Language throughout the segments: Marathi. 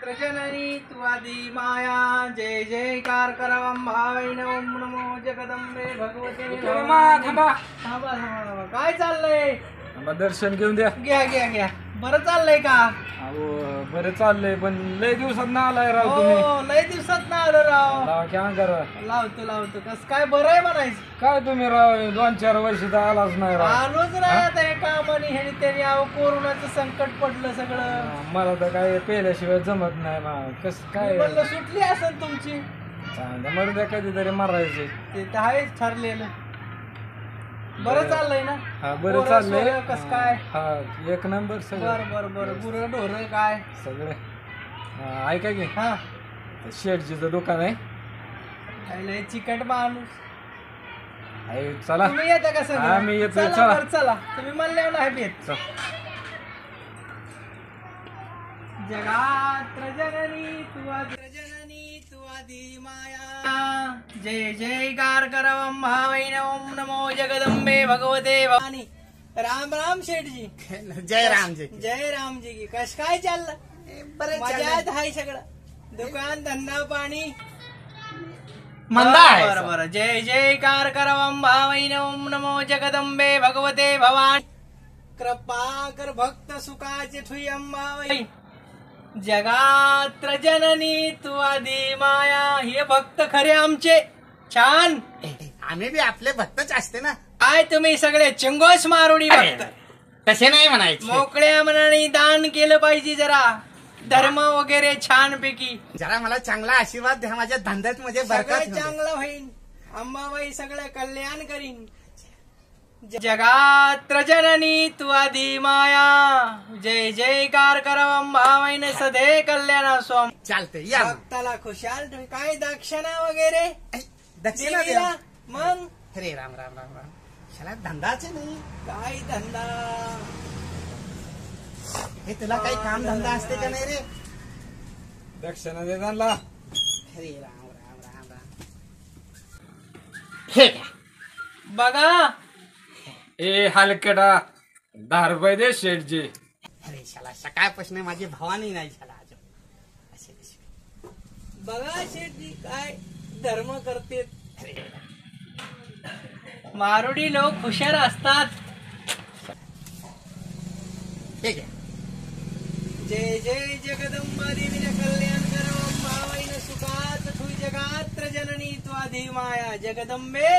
जननी तू आदि माया जय जयकार करावा भावैन ओम नमो जगदंबे भगवते थांबा थांबा काय चाललंय? दर्शन घेऊन द्या. घ्या घ्या घ्या. बरं चाललंय का? अहो बरं चाललंय पण लय दिवसात ना आलाय राव तुम्ही. हो लय दिवसात ना आलो राव. लावा की अंगारा. लावतो कस काय बरं आहे म्हणायचं. काय तुम्ही राव 2-4 वर्ष तर आलाच नाही राव. आलोच नाही आता हे कामाने हे त्यांनी अहो कोरोनाचं संकट पडलं सगळं. मला तर काय पेल्याशिवाय जमत नाही. कस काय म्हणलं सुटली असेल तुमची. चांगलं मरू द्या कधीतरी मारायचे. ते तर आहेच ठरलेलं. बरं चाललंय ना? हा बरं चाललंय. कस काय? हा एक नंबर सगळं. बरं गुरं ढोरं काय सगळे. ऐका की हा शेटजीचं दुकान आहे. लय चिकट माणूस. चला तुम्ही येता का सगळं? हा, मी येतोय, चला चला. बरं, चला तुम्ही म्हणल्यावर नाही येत. जगात्र जननी तू आदि माया जय जयकार करावं भावैन ओम नमो जगदंबे भगवते भवानी. राम राम शेठजी. जय रामजी. जय रामजी की. कस काय चाललं? मजात हाय सगळं. दुकान धंदा पाणी मंदा आहे. बरं जय जयकार करावं भावैन ओम नमो जगदंबे भगवते भवानी. कृपा कर भक्त सुखाचे ठुई अंबाबाई. जगात्र जननी तू आदि माया. हे भक्त खरे आमचे. छान. आम्ही बी आपले भक्तच असते ना. काय तुम्ही सगळे चिंगोस मारुडी भक्त. तसे नाही म्हणायचे. मोकळ्या मनाने दान केलं पाहिजे जरा. धर्म वगैरे छान पैकी. जरा मला चांगला आशीर्वाद द्या. माझ्या धंद्यात मध्ये बरकत सगळं होऊ दे. चांगलं होईल. अंबाबाई सगळं कल्याण करीन. जगात्र जननी तू आदि माया जय जयकार करावं भावैन सदे कल्याण स्वाम. चालते या. भक्ताला खुशाल ठेव. काय दक्षिणा वगैरे दक्षिणा देवीला? द्या. मग अरे राम राम राम राम. शाला धंदाच नाही. काय धंदा. हे तुला काही काम धंदा असते का नाही रे? दक्षिणा दे त्यांना. अरे राम राम राम राम. हे घ्या. बघा ए हलकटा 10 रुपये दे शेटजी. अरे शाला सकाळपासून माझी भवानी नाही झाला अजून. असे तसे. बघा शेठजी काय धर्म करते. अरे मारुडी लोक हुशार असतात. हे घ्या. जय जय जगदंबा देवीने कल्याण करावं भावैन सुखात ठुई. जगात्र जननी तू आदि माया जगदंबे.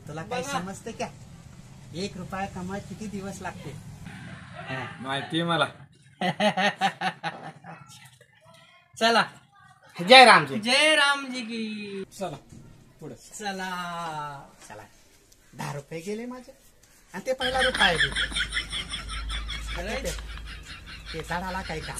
तुला काही बघा. समजते का? 1 रुपया कमाय किती दिवस लागते? माहिती मला. चला जय रामजी. जय रामजी की. चला पुढे. चला चला 10 रुपये गेले माझे आणि ते पहिला रुपये खरंय? ते झाडाला काही काम